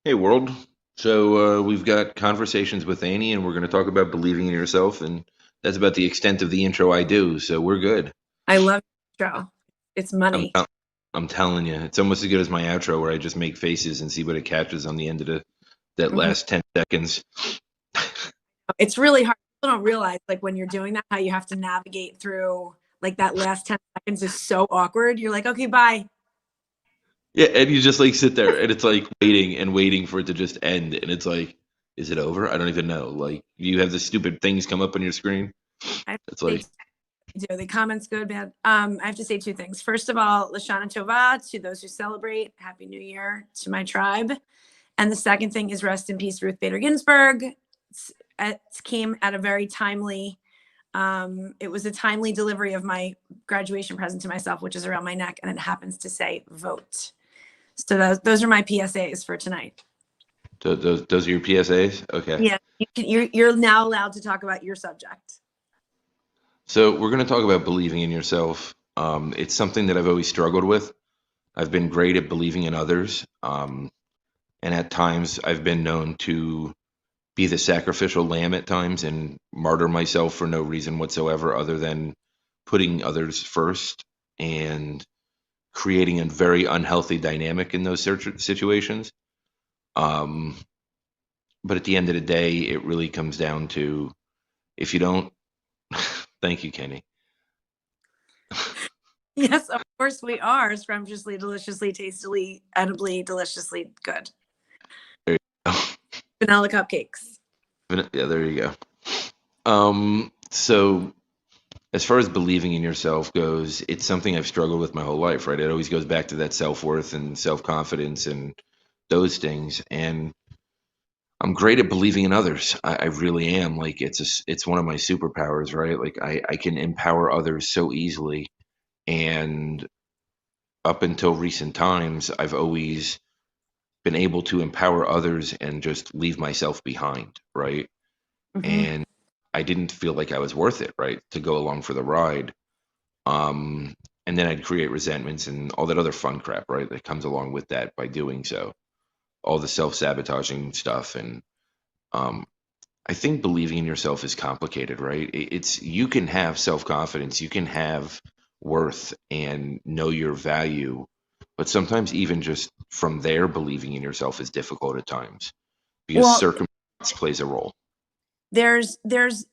Hey, world. So we've got conversations with Annie, and we're going to talk about believing in yourself, and that's about the extent of the intro I do. So we're good. I love intro. It's I'm money. tell- I'm telling you, it's almost as good as my outro, where I just make faces and see what it catches on the end of that Mhm. last 10 seconds. It's really hard. People don't realize like when you're doing that, how you have to navigate through like that last 10 seconds is so awkward. You're like, okay, bye. Yeah, and you just like sit there, and it's like waiting and waiting for it to just end, and it's like, is it over? I don't even know. Like you have the stupid things come up on your screen. I have It's to like, say do the comments good, bad. I have to say two things. First of all, Lashana Tova to those who celebrate. Happy New Year to my tribe. And the second thing is rest in peace, Ruth Bader Ginsburg. It came at a very timely it was a timely delivery of my graduation present to myself, which is around my neck, and it happens to say vote. So those are my PSAs for tonight. those are your PSAs? Okay. Yeah, you're now allowed to talk about your subject. So we're going to talk about believing in yourself. It's something that I've always struggled with. I've been great at believing in others, and at times I've been known to be the sacrificial lamb at times and martyr myself for no reason whatsoever other than putting others first and creating a very unhealthy dynamic in those situations. Um, but at the end of the day, it really comes down to if you don't, thank you, Kenny. Yes, of course we are. Scrumptiously, deliciously, tastily, edibly, deliciously good. There you go. Vanilla cupcakes. Yeah, there you go. So as far as believing in yourself goes, it's something I've struggled with my whole life, right? It always goes back to that self-worth and self-confidence and those things. And I'm great at believing in others. I really am. Like it's one of my superpowers, right? Like I can empower others so easily. And up until recent times, I've always been able to empower others and just leave myself behind, right? Mm-hmm. And I didn't feel like I was worth it, right, to go along for the ride. Um, and then I'd create resentments and all that other fun crap, right, that comes along with that by doing so. All the self-sabotaging stuff. And um, I think believing in yourself is complicated, right? It's you can have self-confidence, you can have worth and know your value, but sometimes even just from there, believing in yourself is difficult at times because Well, circumstance plays a role. there's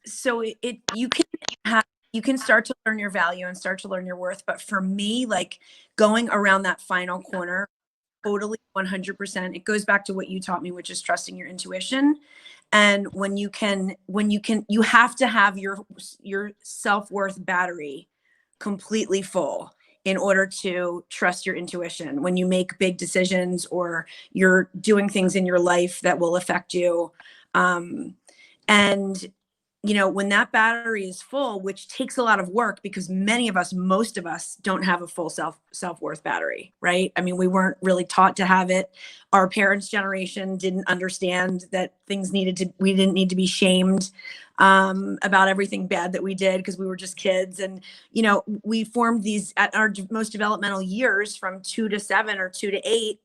so you can have you can start to learn your value and start to learn your worth, but for me, like going around that final corner, totally 100%. It goes back to what you taught me, which is trusting your intuition. And you have to have your self-worth battery completely full in order to trust your intuition when you make big decisions or you're doing things in your life that will affect you. Um, and when that battery is full, which takes a lot of work because many of us, most of us don't have a full self-worth battery, right? I mean, we weren't really taught to have it. Our parents' generation didn't understand that we didn't need to be shamed about everything bad that we did because we were just kids. And, we formed these at our most developmental years from 2 to 7 or 2 to 8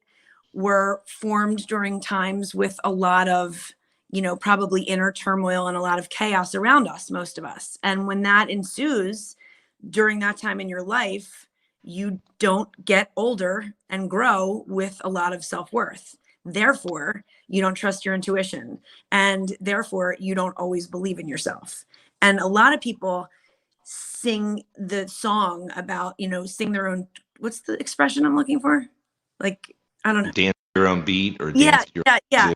were formed during times with a lot of probably inner turmoil and a lot of chaos around us, most of us. And when that ensues during that time in your life, you don't get older and grow with a lot of self-worth. Therefore, you don't trust your intuition. And therefore, you don't always believe in yourself. And a lot of people sing the song about, sing their own, what's the expression I'm looking for? Like, I don't know. Dance to your own beat or Yeah, dance to your yeah, own yeah. music.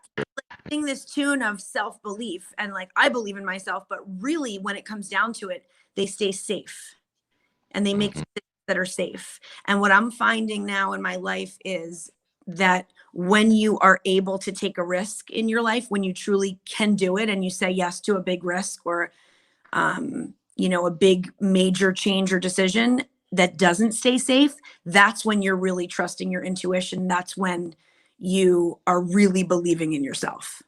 Sing this tune of self-belief and like I believe in myself, but really when it comes down to it, they stay safe and they make Mhm. decisions that are safe. And what I'm finding now in my life is that when you are able to take a risk in your life, when you truly can do it and you say yes to a big risk or a big major change or decision that doesn't stay safe, that's when you're really trusting your intuition. That's when you are really believing in yourself.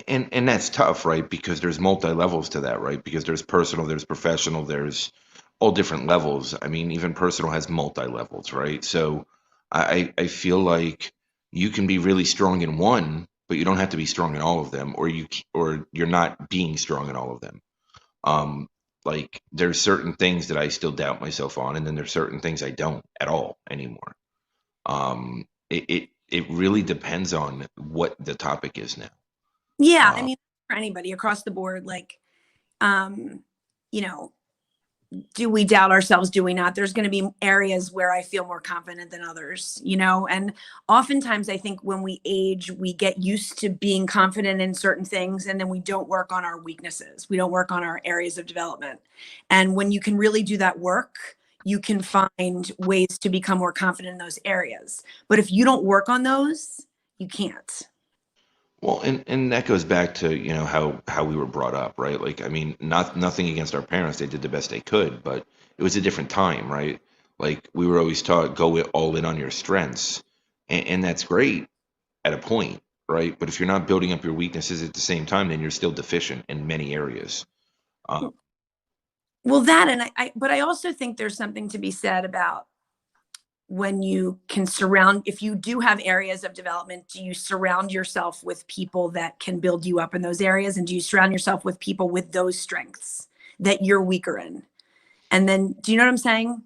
And that's tough, right? Because there's multi levels to that, right? Because there's personal, there's professional, there's all different levels. I mean, even personal has multi levels, right? So I feel like you can be really strong in one, but you don't have to be strong in all of them, or you're not being strong in all of them. Um, like there's certain things that I still doubt myself on, and then there's certain things I don't at all anymore. It really depends on what the topic is now. Yeah, I Uh, mean, for anybody across the board, like, um, you know, do we doubt ourselves? Do we not? There's going to be areas where I feel more confident than others, and oftentimes I think when we age, we get used to being confident in certain things, and then we don't work on our weaknesses. We don't work on our areas of development. And when you can really do that work, you can find ways to become more confident in those areas. But if you don't work on those, you can't. well, and that goes back to, how we were brought up, right? Like, I mean, nothing against our parents. They did the best they could, but it was a different time, right? Like we were always taught, all in on your strengths. And that's great at a point, right? But if you're not building up your weaknesses at the same time, then you're still deficient in many areas. Um, Well, that and but I also think there's something to be said about when you can surround, if you do have areas of development, do you surround yourself with people that can build you up in those areas? And do you surround yourself with people with those strengths that you're weaker in? And then, do you know what I'm saying?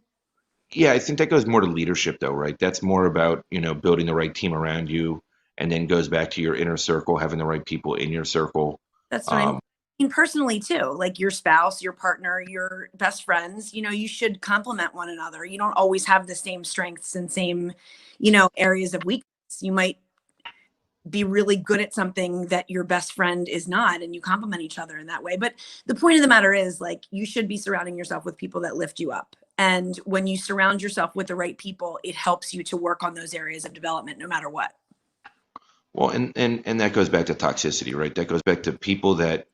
yeah, I think that goes more to leadership, though, right? That's more about, building the right team around you, and then goes back to your inner circle, having the right people in your circle. That's what I Um, mean personally too, like your spouse, your partner, your best friends, you should complement one another. You don't always have the same strengths and same, areas of weakness. You might be really good at something that your best friend is not, and you complement each other in that way. But the point of the matter is, like, you should be surrounding yourself with people that lift you up. And when you surround yourself with the right people, it helps you to work on those areas of development no matter what. well, and that goes back to toxicity, right? That goes back to people that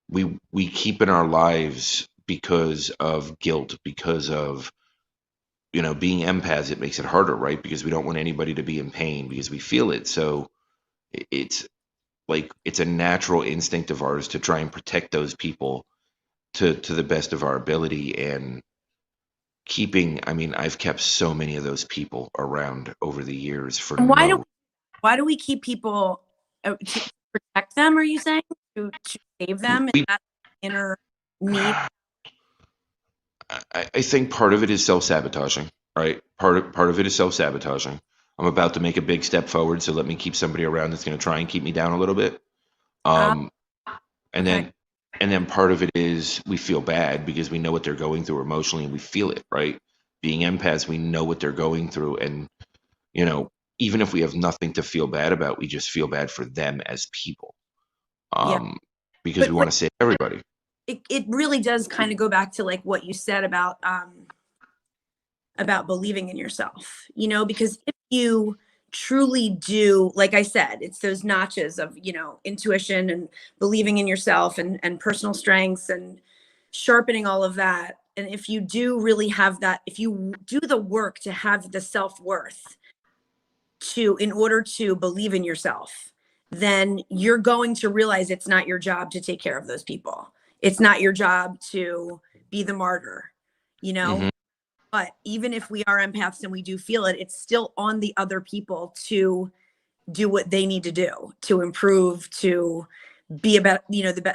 we keep in our lives because of guilt, because of, being empaths. It makes it harder, right? Because we don't want anybody to be in pain because we feel it. So it's like it's a natural instinct of ours to try and protect those people to the best of our ability. And I mean, I've kept so many of those people around over the years for And why do no. why do we keep people, to protect them? Are you saying to save them? Is we that inner need? I think part of it is self-sabotaging, right? Part of it is self-sabotaging. I'm about to make a big step forward, so let me keep somebody around that's going to try and keep me down a little bit. Uh, Um, and okay. then part of it is we feel bad because we know what they're going through emotionally, and we feel it, right? Being empaths, we know what they're going through, and you know, even if we have nothing to feel bad about, we just feel bad for them as people, Yeah. um, because we But want to save everybody. it really does kind of go back to like what you said about believing in yourself, because if you truly do, like I said, it's those notches of, intuition and believing in yourself and personal strengths and sharpening all of that. And if you do really have that, if you do the work to have the self-worth in order to believe in yourself, then you're going to realize it's not your job to take care of those people. It's not your job to be the martyr, you Hmm. know? But even if we are empaths and we do feel it, it's still on the other people to do what they need to do to improve, to be about,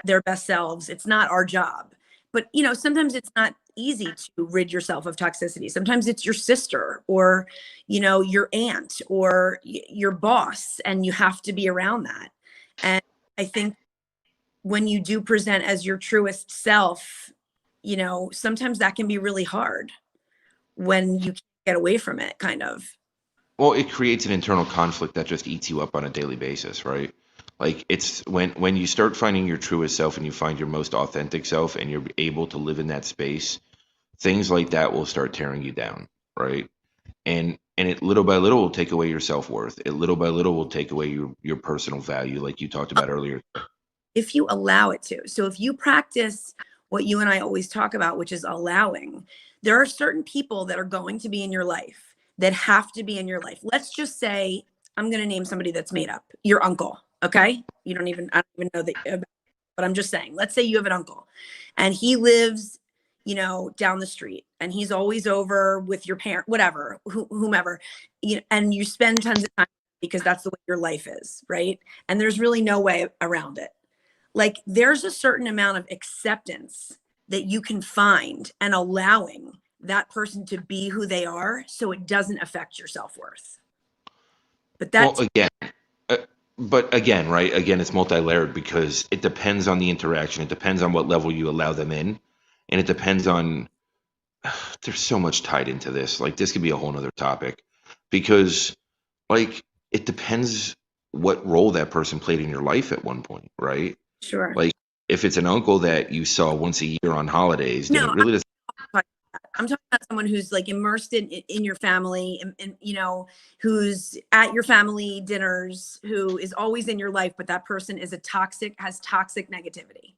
their best selves. It's not our job. But, sometimes it's not easy to rid yourself of toxicity. Sometimes it's your sister or, your aunt or your boss, and you have to be around that. And I think when you do present as your truest self, sometimes that can be really hard when you can't get away from it, kind of. Well, it creates an internal conflict that just eats you up on a daily basis, right? Like it's when you start finding your truest self and you find your most authentic self and you're able to live in that space, things like that will start tearing you down, right? And it little by little will take away your self-worth. It little by little will take away your personal value, like you talked about earlier. If you allow it to. So if you practice what you and I always talk about, which is allowing, there are certain people that are going to be in your life that have to be in your life. Let's just say, I'm going to name somebody that's made up, your uncle. Okay. I don't even know that, but I'm just saying, let's say you have an uncle and he lives, down the street, and he's always over with your parent, whatever, whomever, and you spend tons of time. because that's the way your life is, right? And there's really no way around it. Like there's a certain amount of acceptance that you can find and allowing that person to be who they are so it doesn't affect your self-worth. But Well, that's uh, but again, right? Again, it's multi-layered because it depends on the interaction. It depends on what level you allow them in, and it depends on. There's so much tied into this. Like this could be a whole nother topic, because like it depends what role that person played in your life at one point, right? sure. Like if it's an uncle that you saw once a year on holidays, then No, it really doesn't. I'm talking about someone who's like immersed in your family and you know, who's at your family dinners, who is always in your life, but that person is has toxic negativity.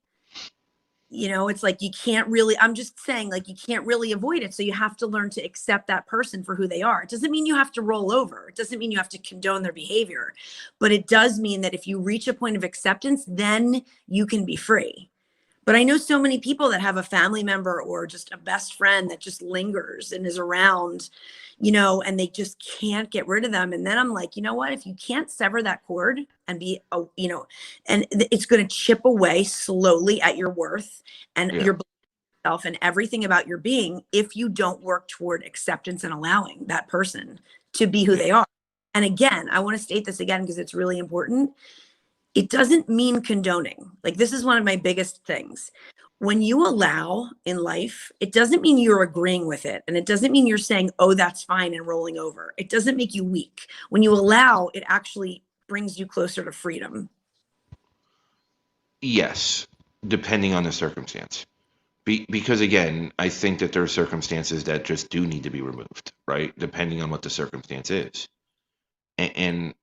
You know, it's like you can't really, I'm just saying, like, you can't really avoid it. So you have to learn to accept that person for who they are. It doesn't mean you have to roll over. It doesn't mean you have to condone their behavior, but it does mean that if you reach a point of acceptance, then you can be free. But I know so many people that have a family member or just a best friend that just lingers and is around, you know, and they just can't get rid of them. And then I'm like, you know what? If you can't sever that cord and be, you know, and it's going to chip away slowly at your worth and Yeah. your self and everything about your being if you don't work toward acceptance and allowing that person to be who they are. And again, I want to state this again because it's really important. It doesn't mean condoning. Like this is one of my biggest things. When you allow in life, it doesn't mean you're agreeing with it. And it doesn't mean you're saying, oh, that's fine and rolling over. It doesn't make you weak. When you allow, it actually brings you closer to freedom. Yes, depending on the circumstance. Because again, I think that there are circumstances that just do need to be removed, right? Depending on what the circumstance is. And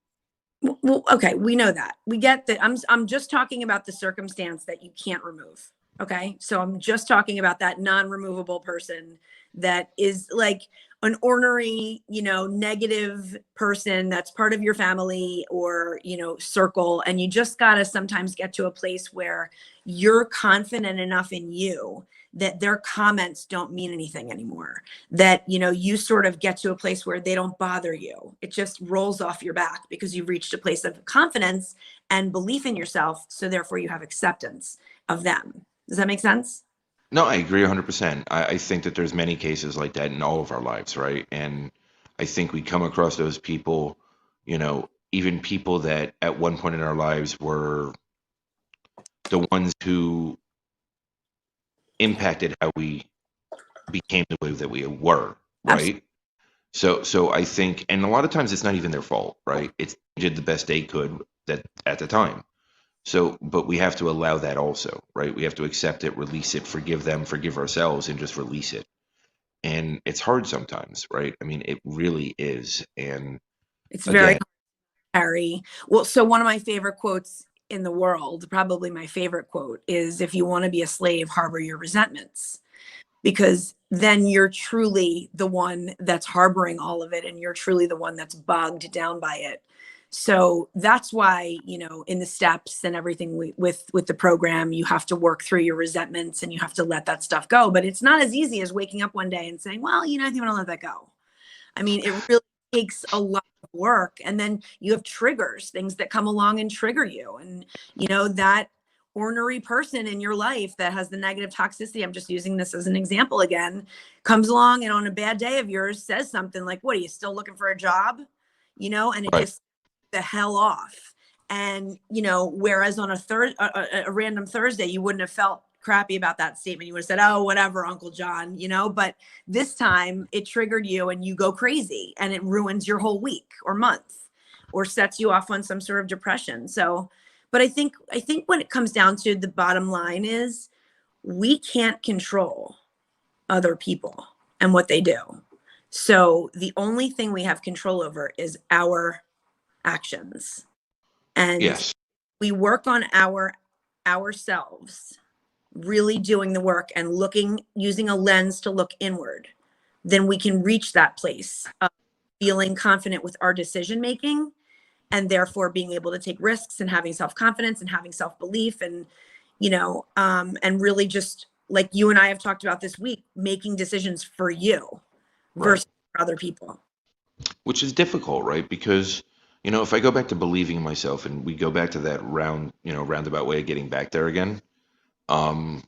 Well, okay, we know that. We get that. I'm just talking about the circumstance that you can't remove. Okay? So I'm just talking about that non-removable person that is like an ornery, you know, negative person that's part of your family or, you know, circle, and you just got to sometimes get to a place where you're confident enough in you that their comments don't mean anything anymore, that you know you sort of get to a place where they don't bother you. It just rolls off your back because you've reached a place of confidence and belief in yourself, so therefore you have acceptance of them. Does that make sense? no, I agree 100%. I think that there's many cases like that in all of our lives, right? And I think we come across those people, you know, even people that at one point in our lives were the ones who impacted how we became the way that we were, Absolutely. right? So I think, and a lot of times it's not even their fault, right? It's they did the best they could that at the time. So, but we have to allow that also, right? We have to accept it, release it, forgive them, forgive ourselves, and just release it. And it's hard sometimes, right? I mean, it really is. And It's very again, Harry. Well, so one of my favorite quotes in the world, probably my favorite quote, is if you want to be a slave, harbor your resentments, because then you're truly the one that's harboring all of it and you're truly the one that's bogged down by it. So that's why, you know, in the steps and everything with the program, you have to work through your resentments and you have to let that stuff go. But it's not as easy as waking up one day and saying, well, you know, I think I'm gonna let that go. I mean, it really takes a lot of work. And then you have triggers, things that come along and trigger you. And, you know, that ornery person in your life that has the negative toxicity, I'm just using this as an example again, comes along and on a bad day of yours says something like, what, are you still looking for a job? You know, and it right, just the hell off. And, you know, whereas on a random Thursday, you wouldn't have felt crappy about that statement. You would have said, oh, whatever, Uncle John, you know, but this time it triggered you and you go crazy and it ruins your whole week or month or sets you off on some sort of depression. So, but I think when it comes down to the bottom line is we can't control other people and what they do. So the only thing we have control over is our actions. And yes, we work on ourselves really doing the work and looking, using a lens to look inward, then we can reach that place of feeling confident with our decision making and therefore being able to take risks and having self-confidence and having self-belief and, you know, and really just like you and I have talked about this week, making decisions for you right. versus for other people. Which is difficult, right? Because if I go back to believing in myself and we go back to that roundabout way of getting back there again, um,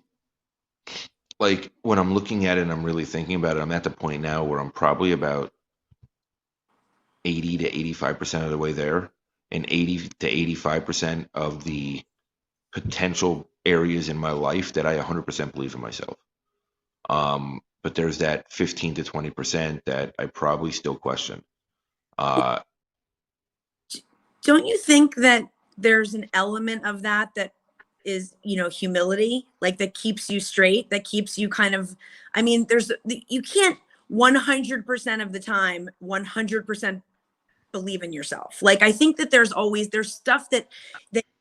like when I'm looking at it and I'm really thinking about it, I'm at the point now where I'm probably about 80 to 85% of the way there, and 80 to 85% of the potential areas in my life that I 100% believe in myself. But there's that 15 to 20% that I probably still question. Uh, Don't you think that there's an element of that that is, humility, like that keeps you straight, that keeps you kind of, I mean, you can't 100% of the time, 100% believe in yourself. Like, I think that there's stuff that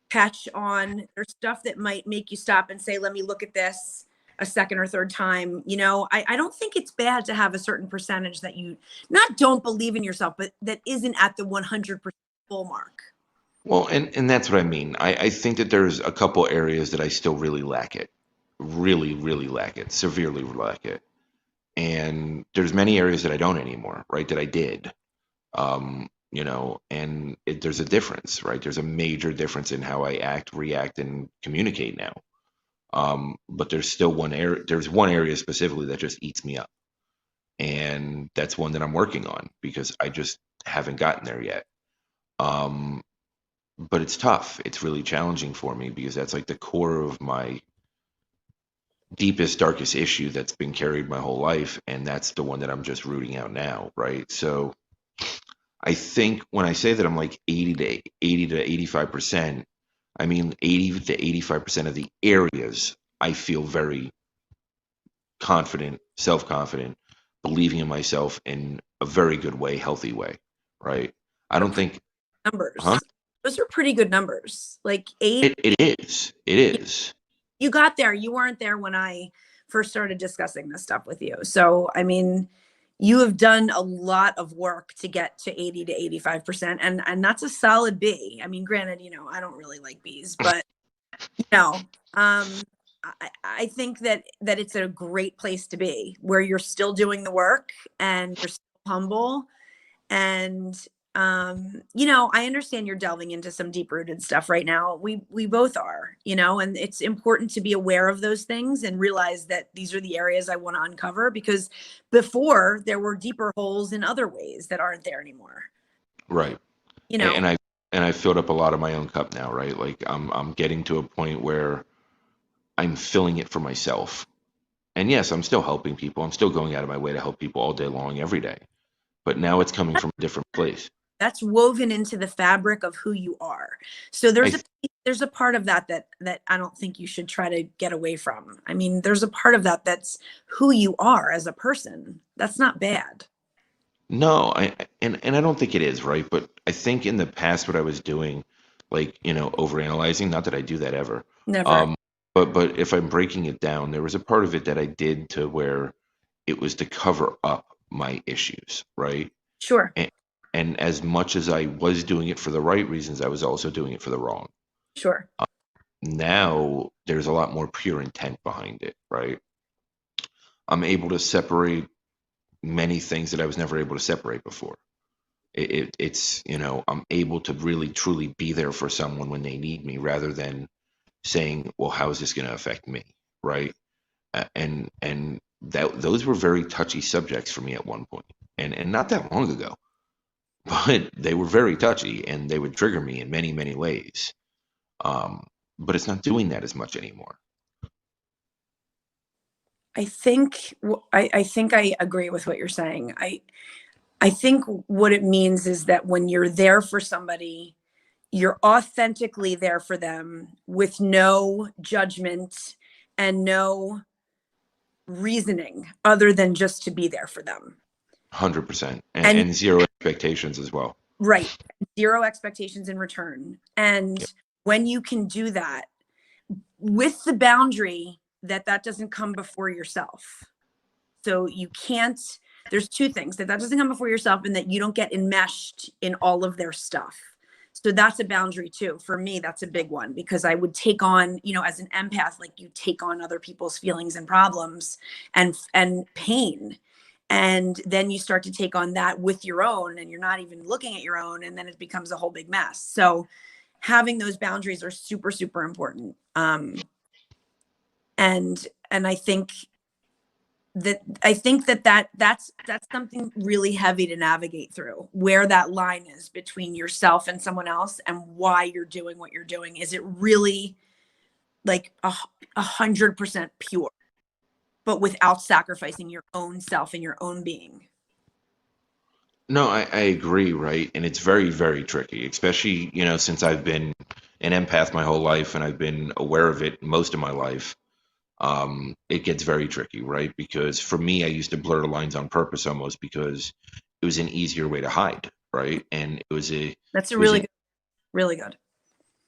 catch on, there's stuff that might make you stop and say, let me look at this a second or third time. I don't think it's bad to have a certain percentage that you not don't believe in yourself, but that isn't at the 100% full mark. well, and that's what I mean. I think that there's a couple areas that I still really lack it, really, really lack it, severely lack it. And there's many areas that I don't anymore, right? That I did. And there's a difference, right? There's a major difference in how I act, react, and communicate now. But there's one area specifically that just eats me up. And that's one that I'm working on because I just haven't gotten there yet. But it's tough. It's really challenging for me because that's like the core of my deepest, darkest issue that's been carried my whole life. And that's the one that I'm just rooting out now, right? So I think when I say that I'm like 80 to 85%, I mean 80 to 85% of the areas I feel very confident, self-confident, believing in myself in a very good way, healthy way, right? I don't think, Numbers. huh? Those are pretty good numbers. Like It is. It is. you got there. You weren't there when I first started discussing this stuff with you. So, I mean, you have done a lot of work to get to 80 to 85%. And that's a solid B. I mean, granted, I don't really like Bs, but I think that it's a great place to be where you're still doing the work and you're still humble. And I understand you're delving into some deep rooted stuff right now. We both are, and it's important to be aware of those things and realize that these are the areas I want to uncover, because before there were deeper holes in other ways that aren't there anymore. Right. You know, And I filled up a lot of my own cup now, right? Like I'm getting to a point where I'm filling it for myself. And yes, I'm still helping people. I'm still going out of my way to help people all day long, every day. But now it's coming from a different place. that's woven into the fabric of who you are. So there's a part of that I don't think you should try to get away from. I mean, there's a part of that that's who you are as a person. That's not bad. No, and I don't think it is, right? But I think in the past what I was doing, like, overanalyzing, not that I do that ever. Never. Um, but if I'm breaking it down, there was a part of it that I did to where it was to cover up my issues, right? Sure. And as much as I was doing it for the right reasons, I was also doing it for the wrong. Sure. Now there's a lot more pure intent behind it, right? I'm able to separate many things that I was never able to separate before. It's, I'm able to really truly be there for someone when they need me rather than saying, well, how is this going to affect me? Right. And those were very touchy subjects for me at one point, and not that long ago, but they were very touchy and they would trigger me in many, many ways. But it's not doing that as much anymore. I think I think I agree with what you're saying. I think what it means is that when you're there for somebody, you're authentically there for them with no judgment and no reasoning other than just to be there for them. 100%. And And zero expectations as well. right, zero expectations in return. And Yep. when you can do that with the boundary that doesn't come before yourself. So you can't, there's two things: that doesn't come before yourself and that you don't get enmeshed in all of their stuff. So that's a boundary too. For me, that's a big one, because I would take on, as an empath, like you take on other people's feelings and problems and pain. And then you start to take on that with your own, and you're not even looking at your own, and then it becomes a whole big mess. So having those boundaries are super, super important. And I think that's something really heavy to navigate through, where that line is between yourself and someone else, and why you're doing what you're doing. Is it really like 100% pure, but without sacrificing your own self and your own being? No, I agree, right? And it's very, very tricky, especially, since I've been an empath my whole life and I've been aware of it most of my life. It gets very tricky, right? Because for me, I used to blur the lines on purpose almost because it was an easier way to hide, right? And That's a it was really good, really good.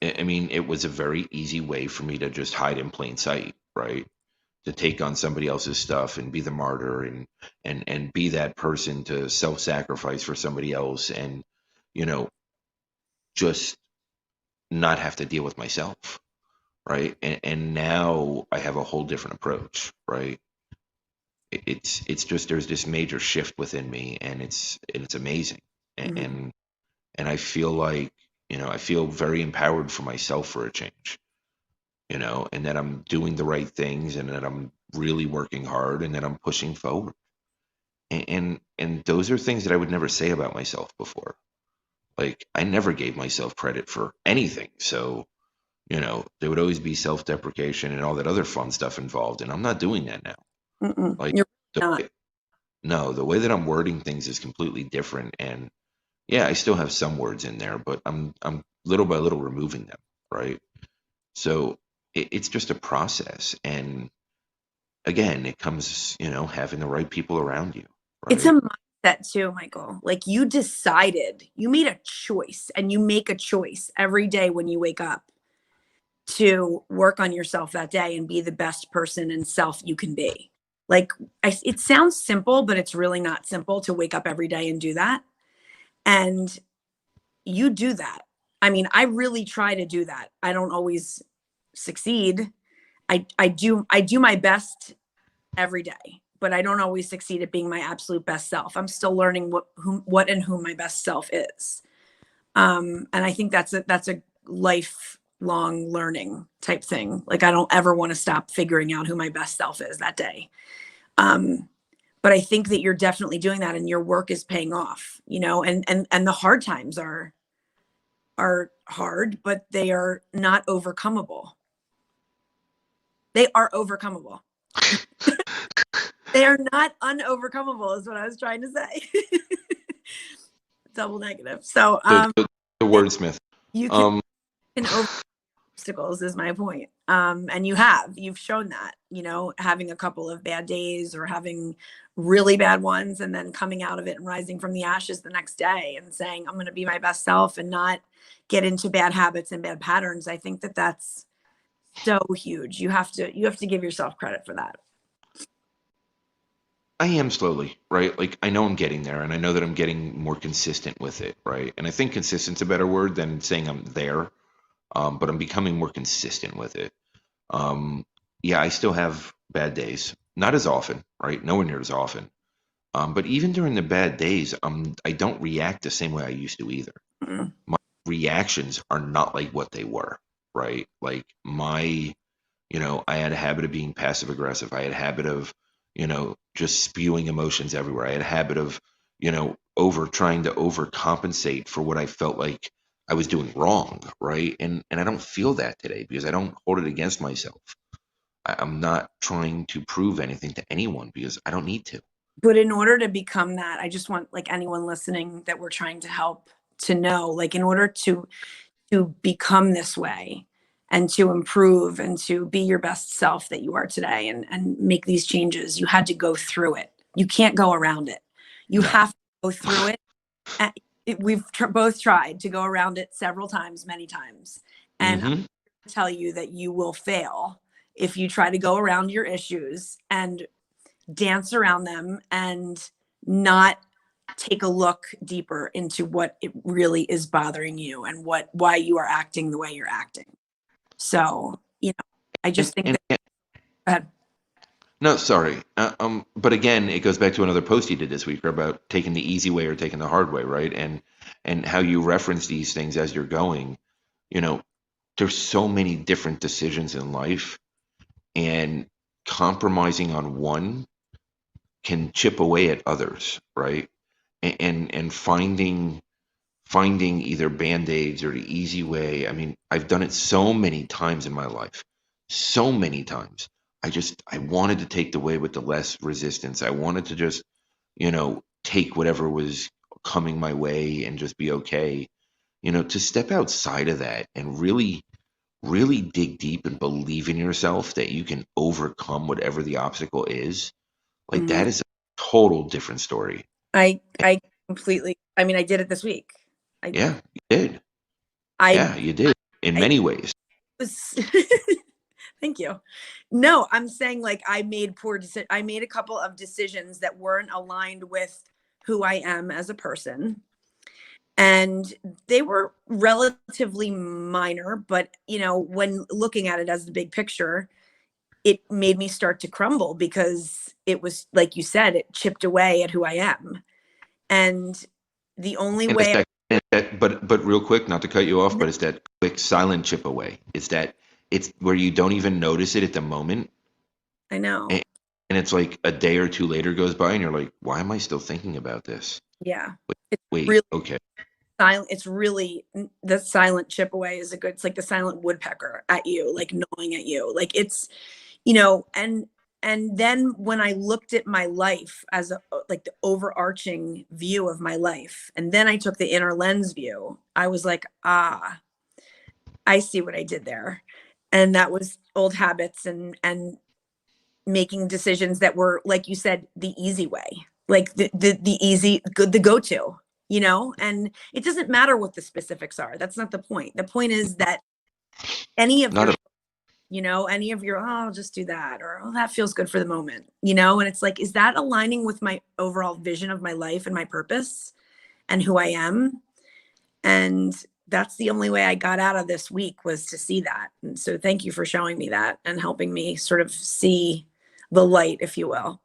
I mean, it was a very easy way for me to just hide in plain sight, right? To take on somebody else's stuff and be the martyr and be that person to self-sacrifice for somebody else and, you know, just not have to deal with myself, right? And now I have a whole different approach, right? It's just there's this major shift within me and it's amazing. Mhm. And I feel like, I feel very empowered for myself for a change, and that I'm doing the right things and that I'm really working hard and that I'm pushing forward. And those are things that I would never say about myself before. Like I never gave myself credit for anything. So, there would always be self-deprecation and all that other fun stuff involved, and I'm not doing that now. Like You're the not. way, no, the way that I'm wording things is completely different. And yeah, I still have some words in there, but I'm little by little removing them, right? So it's just a process. And again, it comes, having the right people around you, It's a right? mindset too, Michael. Like you made a choice, and you make a choice every day when you wake up to work on yourself that day and be the best person and self you can be. Like it sounds simple, but it's really not simple to wake up every day and do that. And you do that. I mean, I really try to do that. I don't always succeed. I do my best every day, but I don't always succeed at being my absolute best self. I'm still learning what and who my best self is. And I think that's a lifelong learning type thing. Like I don't ever want to stop figuring out who my best self is that day. Um, but I think that you're definitely doing that, and your work is paying off, and the hard times are hard, but they are not overcomable. They are overcomable. They are not unovercomable, is what I was trying to say. Double negative. So The wordsmith. you Um, can over obstacles is my point. And you've shown that, having a couple of bad days or having really bad ones, and then coming out of it and rising from the ashes the next day and saying, I'm going to be my best self and not get into bad habits and bad patterns. I think that that's so huge. You have to give yourself credit for that. I am slowly, right? Like I know I'm getting there and I know that I'm getting more consistent with it, right? And I think consistent's a better word than saying I'm there. But I'm becoming more consistent with it. Um, yeah, I still have bad days, not as often, right? Nowhere near as often. But even during the bad days, I don't react the same way I used to either. Mm. My reactions are not like what they were, right? Like I had a habit of being passive aggressive. I had a habit of, just spewing emotions everywhere. I had a habit of, trying to overcompensate for what I felt like I was doing wrong, right? And I don't feel that today because I don't hold it against myself. I'm not trying to prove anything to anyone because I don't need to. But in order to become that, I just want like anyone listening that we're trying to help to know, like in order to become this way and to improve and to be your best self that you are today, and make these changes, you had to go through it. You can't go around it. You No. have to go through it. And we've both tried to go around it several times, many times. And Mm-hmm. I tell you that you will fail if you try to go around your issues and dance around them and not take a look deeper into what it really is bothering you and why you are acting the way you're acting. So, I just think And, that, go ahead. No, sorry. But again, it goes back to another post you did this week about taking the easy way or taking the hard way, right? And how you reference these things as you're going. You know, there's so many different decisions in life, and compromising on one can chip away at others, right? And finding either band-aids or the easy way. I mean, I've done it so many times in my life, so many times. I wanted to take the way with the less resistance. I wanted to just, take whatever was coming my way and just be okay. To step outside of that and really, really dig deep and believe in yourself that you can overcome whatever the obstacle is. Like Mhm. that is a total different story. I completely, I mean, I did it this week. I Yeah, you did. I Yeah, you did in I many ways. was thank you. No, I'm saying like I made a couple of decisions that weren't aligned with who I am as a person. And they were relatively minor, but when looking at it as the big picture, it made me start to crumble because it was like you said, it chipped away at who I am. And the only And it's way but real quick, not to cut you off, but it's that quick silent chip away. It's where you don't even notice it at the moment, I know. and, and it's like a day or two later goes by, and you're like, why am I still thinking about this? Yeah. Wait, It's wait, really okay, silent. It's really the silent chip away is a good, it's like the silent woodpecker at you, like gnawing at you. Like it's, and then when I looked at my life as like the overarching view of my life, and then I took the inner lens view, I was like, I see what I did there. And that was old habits and making decisions that were, like you said, the easy way, like the easy good, the go-to, and it doesn't matter what the specifics are. That's not the point. The point is that any of not your a, any of your, oh, I'll just do that, or oh, that feels good for the moment, and it's like, is that aligning with my overall vision of my life and my purpose and who I am? And that's the only way I got out of this week, was to see that. And so thank you for showing me that and helping me sort of see the light, if you will.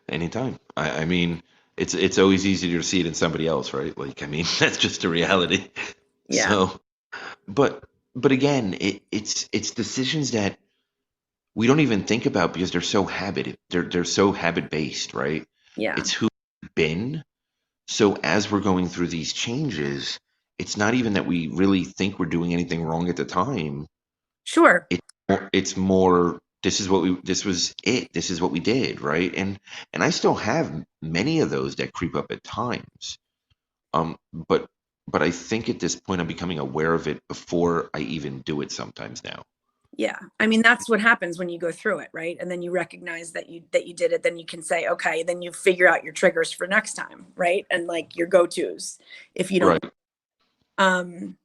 anytime. I mean, it's always easier to see it in somebody else, right? Like, I mean, that's just a reality. Yeah. So, but again, it's decisions that we don't even think about because they're so habit based, right? Yeah. It's who we've been. So as we're going through these changes, it's not even that we really think we're doing anything wrong at the time. Sure. It's more this was it. This is what we did, right? And I still have many of those that creep up at times. But I think at this point I'm becoming aware of it before I even do it sometimes now. Yeah. I mean, that's what happens when you go through it, right? And then you recognize that you did it, then you can say, okay, then you figure out your triggers for next time, right? And like your go-tos if you don't. Right. um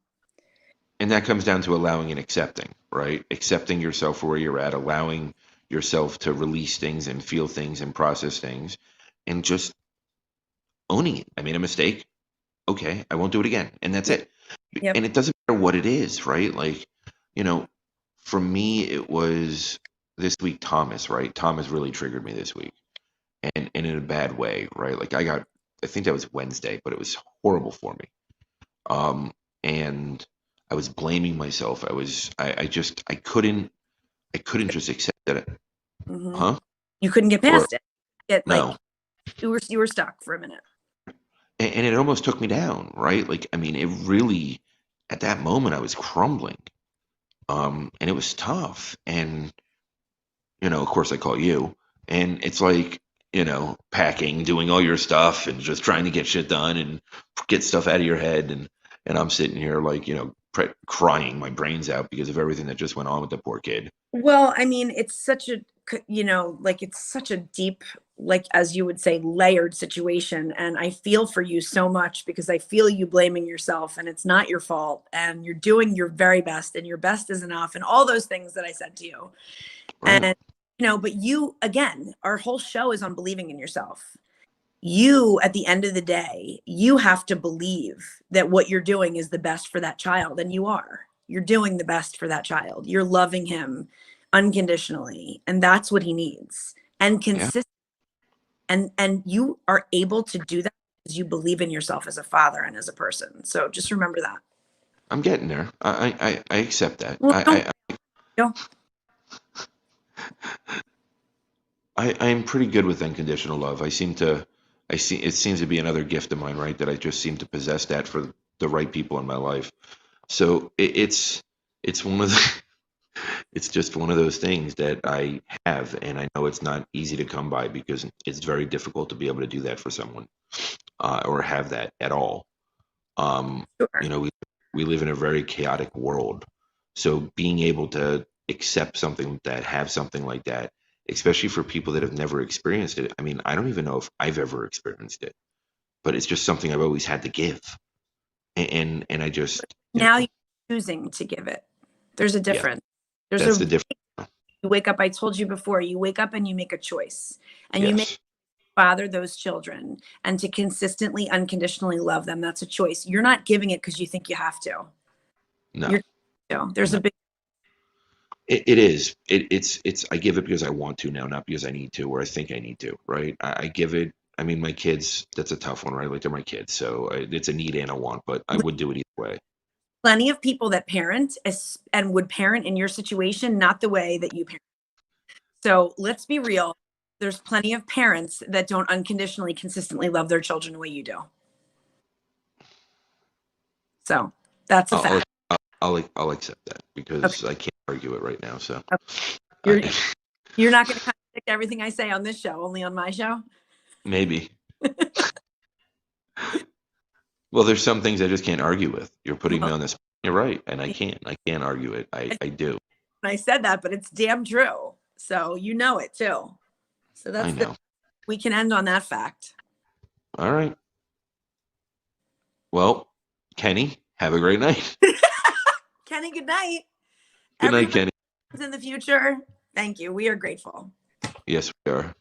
And that comes down to allowing and accepting, right? Accepting yourself for where you're at, allowing yourself to release things and feel things and process things, and just owning it. I made a mistake. Okay, I won't do it again. And that's yeah, it. yep. And it doesn't matter what it is, right? Like, you know, for me, it was this week, Thomas, right? Thomas really triggered me this week, and in a bad way, right? Like, I think that was Wednesday, but it was horrible for me. And I was blaming myself. I couldn't just accept that. Hmm. Huh? You couldn't get Or past it. It like no. you were stuck for a minute. And it almost took me down, right? Like, I mean, it really, at that moment, I was crumbling. And it was tough. And, of course, I call you, and it's like, packing, doing all your stuff, and just trying to get shit done and get stuff out of your head. And I'm sitting here, like, crying my brains out because of everything that just went on with the poor kid. Well, I mean, it's such a, like it's such a deep, like as you would say, layered situation. And I feel for you so much because I feel you blaming yourself and it's not your fault. And you're doing your very best and your best is enough and all those things that I said to you. Right. And, but you, again, our whole show is on believing in yourself. You, at the end of the day, you have to believe that what you're doing is the best for that child. And you are. You're doing the best for that child. You're loving him unconditionally, and that's what he needs. And Yeah, consistent. And you are able to do that because you believe in yourself as a father and as a person. So just remember that. I'm getting there. I accept that. Well, don't. I'm pretty good with unconditional love. I see it seems to be another gift of mine, right? That I just seem to possess that for the right people in my life. So it's one of the, it's just one of those things that I have, and I know it's not easy to come by because it's very difficult to be able to do that for someone, or have that at all. Sure. You know, we live in a very chaotic world, so being able to accept something like that, have something like that, especially for people that have never experienced it. I mean, I don't even know if I've ever experienced it, but it's just something I've always had to give, and I just, Now you're choosing to give it. There's a yeah, difference. There's that's a the difference. You wake up, I told you before, you wake up and you make a choice. And you make Yes. father those children and to consistently, unconditionally love them. That's a choice. You're not giving it because you think you have to. No. You're there's No. a big It is. It's. I give it because I want to now, not because I need to or I think I need to. Right. I give it. I mean, my kids. That's a tough one, right? Like they're my kids, so it's a need and a want. But I would do it either way. plenty of people that parent and would parent in your situation, not the way that you parent. So let's be real. There's plenty of parents that don't unconditionally, consistently love their children the way you do. So that's a I'll fact. I'll accept that because I can't argue it right now. So You're, I, you're not going to contradict everything I say on this show, only on my show. maybe. Well, there's some things I just can't argue with. You're putting me on this. You're right, and I can't. I can't argue it. I do. I said that, but it's damn true. So you know it too. So I that's know. we can end on that fact. All right. Well, Kenny, have a great night. Kenny, good night. Good night, Kenny. In the future, thank you. We are grateful. Yes, we are.